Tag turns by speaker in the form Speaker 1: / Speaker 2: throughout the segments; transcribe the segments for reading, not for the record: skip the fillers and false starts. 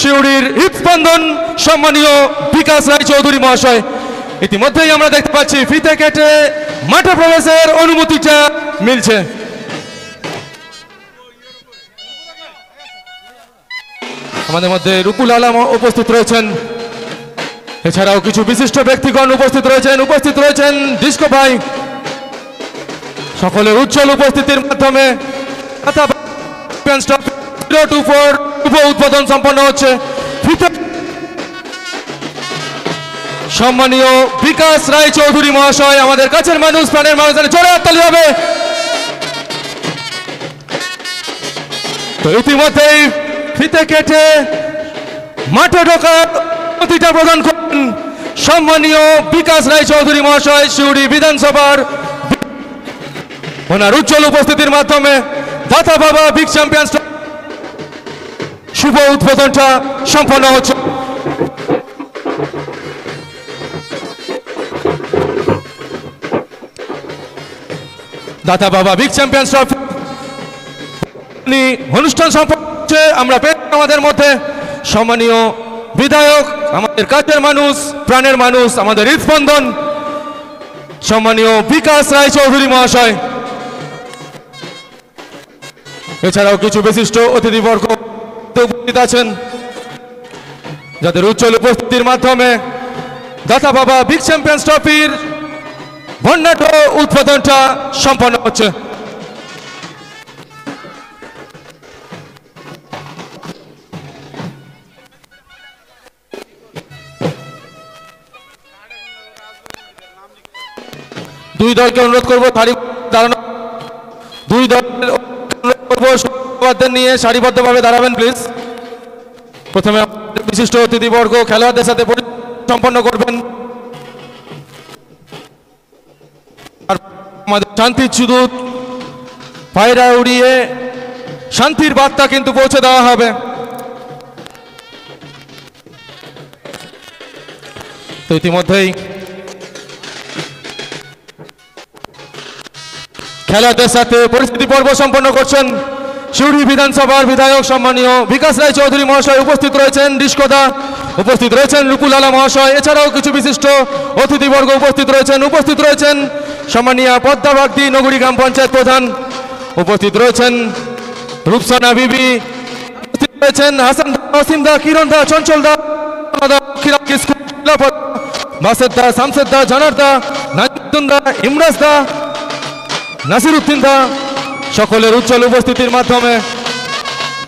Speaker 1: শিউড়ির হৃদস্পন্দন সম্মানীয় বিকাশ রায়চৌধুরী মহাশয়। ইতিমধ্যেই আমরা দেখতে পাচ্ছি ফিতে কেটে মাঠে প্রবেশের অনুমতিটা মিলছে। আমাদের মধ্যে রুকুল আলম উপস্থিত রয়েছেন, এছাড়াও কিছু বিশিষ্ট ব্যক্তিগণ উপস্থিত রয়েছেন ডিস্কো ভাই। সকলের উজ্জ্বল উপস্থিতির মাধ্যমে শুভ উদ্বোধন সম্পন্ন হচ্ছে। সম্মানীয় বিকাশ রায়চৌধুরী মহাশয়, আমাদের কাছের মানুষ, প্রাণের মানুষ, জোরে হাততালি হবে। তো ইতিমধ্যেই ফিতে কেটে মাঠে ঢোকার অনুমতিটা প্রদান করেন সম্মানীয় বিকাশ রায়চৌধুরী মহাশয় শিউড়ি বিধানসভার। ওনার উজ্জ্বল উপস্থিতির মাধ্যমে দাতা বাবা বিগ চ্যাম্পিয়ন্স শুভ উদ্বোধনটা সম্পন্ন হচ্ছে। দাতা বাবা বিগ চ্যাম্পিয়ন্স ট্রফি অনুষ্ঠান সম্পন্ন হচ্ছে। আমরা পেয়েছি আমাদের মধ্যে সম্মানীয় বিধায়ক, আমাদের কাছের মানুষ, প্রাণের মানুষ, আমাদের হৃদস্পন্দন সম্মানীয় বিকাশ রায়চৌধুরী মহাশয়। এছাড়াও কিছু বিশিষ্ট অতিথিবর্গ উপস্থিত আছেন, যাদের উজ্জ্বল উপস্থিতির মাধ্যমে দাতা বাবা বিগ চ্যাম্পিয়ন্স ট্রফির বর্ণাঢ্য উদ্বোধনটা সম্পন্ন হচ্ছে। দুই দলকে অনুরোধ করবো দাঁড়ানো, দুই দলের অনুরোধ করবো নিয়ে সারিবদ্ধভাবে দাঁড়াবেন প্লিজ। প্রথমে বিশিষ্ট অতিথিবর্গ খেলোয়াড়দের সাথে সম্পন্ন করবেন। আমাদের শান্তির সুদূত পায়রা উড়িয়ে শান্তির বার্তা কিন্তু পৌঁছে দেওয়া হবে। তো ইতিমধ্যেই খেলোয়াড়দের সাথে পরিস্থিতি পর্ব সম্পন্ন করছেন শিউড়ি বিধানসভার বিধায়ক সম্মানীয় বিকাশ রায়চৌধুরী মহাশয়। উপস্থিত রয়েছেন ডিস্কোদা, উপস্থিত রয়েছেন রুকুল আলম মহাশয়। এছাড়াও কিছু বিশিষ্ট অতিথিবর্গ উপস্থিত রয়েছেন সম্মানীয় পদ্মা বাগদি নগরী গ্রাম পঞ্চায়েত প্রধান, উপস্থিত রয়েছেন রূপসানা বিবি, উপস্থিত রয়েছেন হাসান দা, অসীম দা, কিরণ দা, চঞ্চল দা, বাসেদ দা, শামসেদ দা, জানার দা, নাজিরুদ্দিন দা, ইমরাজ দা, নাসিরউদ্দিন দা। সকলের উজ্জ্বল উপস্থিতির মাধ্যমে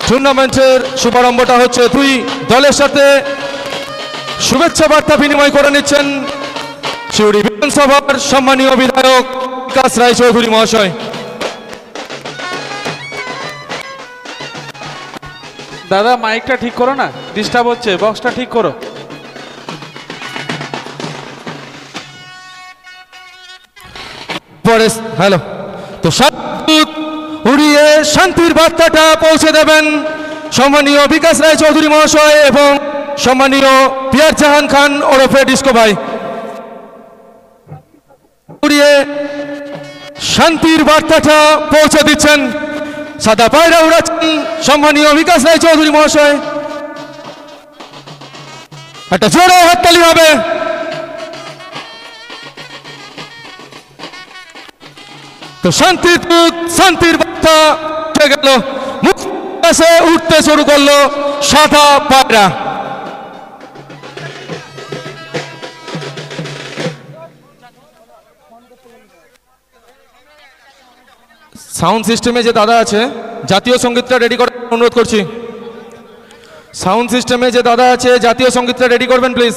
Speaker 1: টুর্নামেন্টের শুভারম্ভটা হচ্ছে। দুই দলের সাথে শুভেচ্ছা বার্তা বিনিময় করে নিচ্ছেন শিউড়ি বিধানসভার সম্মানীয় বিধায়ক বিকাশ রায়চৌধুরী মহাশয়।
Speaker 2: দাদা মাইকটা ঠিক করো না, ডিস্টার্ব হচ্ছে, বক্সটা ঠিক করো।
Speaker 1: হ্যালো, তো উড়িয়ে শান্তির বার্তাটা পৌঁছে দেবেন সম্মানীয় বিকাশ রায়চৌধুরী মহাশয় এবং সম্মানীয় পিয়ার জাহান খান ওরফে ডিস্কো ভাই। উড়িয়ে শান্তির বার্তাটা পৌঁছে দিচ্ছেন, সাদা পায়রা উড়াচ্ছেন সম্মানীয় বিকাশ রায়চৌধুরী মহাশয়। একটা জোরে হাততালি হবে। তো শান্তির বার্তা উঠে গেল, মুখ উঠতে শুরু করলো সাদা পায়রা। সাউন্ড সিস্টেমে যে দাদা আছে জাতীয় সঙ্গীতটা রেডি করার অনুরোধ করছি। সাউন্ড সিস্টেমে যে দাদা আছে জাতীয় সঙ্গীতটা রেডি করবেন প্লিজ।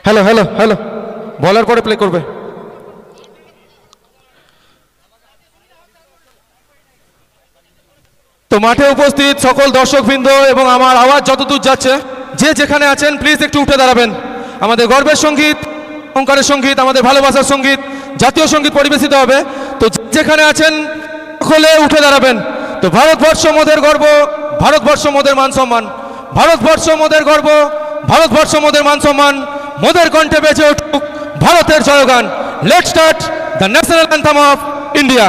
Speaker 1: হ্যালো হ্যালো হ্যালো বলার পরে প্লে করবে। তো মাঠে উপস্থিত সকল দর্শকবৃন্দ এবং আমার আওয়াজ যতদূর যাচ্ছে, যে যেখানে আছেন প্লিজ একটু উঠে দাঁড়াবেন। আমাদের গর্বের সঙ্গীত, অহংকারের সঙ্গীত, আমাদের ভালোবাসার সঙ্গীত, জাতীয় সঙ্গীত পরিবেশিত হবে। তো যেখানে আছেন সকলে উঠে দাঁড়াবেন। তো ভারতবর্ষ মোদের গর্ব, ভারতবর্ষ মোদের মান সম্মান, ভারতবর্ষ মোদের গর্ব, ভারতবর্ষ মোদের মান সম্মান। মোদের কণ্ঠে বেঁচে উঠুক ভারতের জয়গান। Let's start the national anthem of India.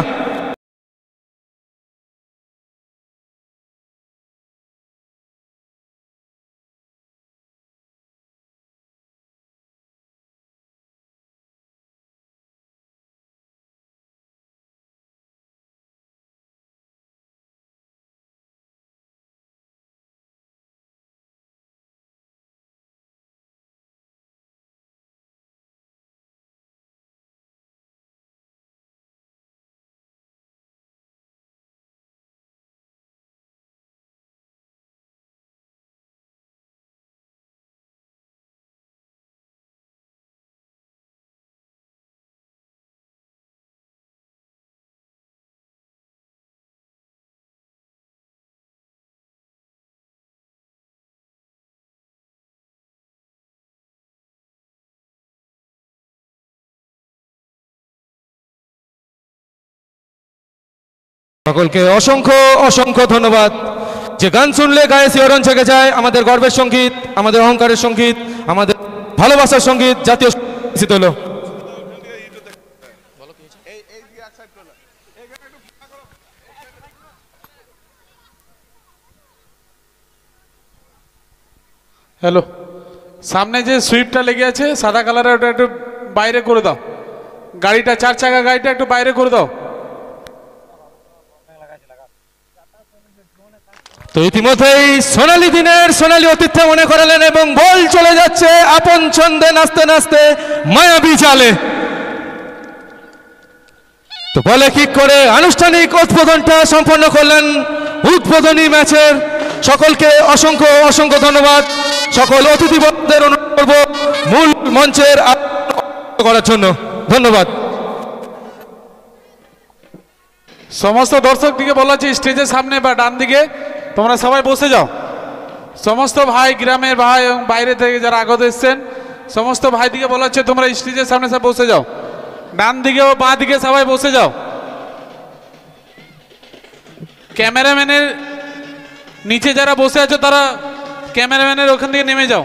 Speaker 1: সকলকে অসংখ্য অসংখ্য ধন্যবাদ। যে গান শুনলে গায়ে শিহরণ জেগে যায়, আমাদের গর্বের সঙ্গীত, আমাদের অহংকারের সঙ্গীত, আমাদের ভালোবাসার সঙ্গীত জাতীয় সঙ্গীত হলো।
Speaker 2: হ্যালো, সামনে যে সুইপটা লেগে আছে সাদা কালারের, ওটা একটু বাইরে করে দাও। গাড়িটা, 4 চাকা গাড়িটা একটু বাইরে করে দাও।
Speaker 1: তো ইতিমধ্যেই সোনালী দিনের সোনালী অতিথ্য মনে করালেন এবং বল চলে যাচ্ছে আপন ছন্দে নাচতে নাচতে মায়াবী চালে। তো বলে কিক করে আনুষ্ঠানিক উদ্বোধনটা সম্পন্ন করলেন উদ্বোধনী ম্যাচের। সকলকে অসংখ্য অসংখ্য ধন্যবাদ। সকল অতিথিবর্গদের অনুরোধ করব মূল মঞ্চের করার জন্য। ধন্যবাদ।
Speaker 2: সমস্ত দর্শক দিকে বলা হচ্ছে স্টেজের সামনে বা ডান দিকে তোমরা সবাই বসে যাও। সমস্ত ভাই, গ্রামের ভাই এবং বাইরে থেকে যারা আগত এসছেন সমস্ত ভাই দিকে বলা হচ্ছে তোমরা স্টেজের সামনে সব বসে যাও। ডান দিকে ও বাঁ দিকে সবাই বসে যাও। ক্যামেরাম্যানের নিচে যারা বসে আছো তারা ক্যামেরাম্যানের ওখান থেকে নেমে যাও।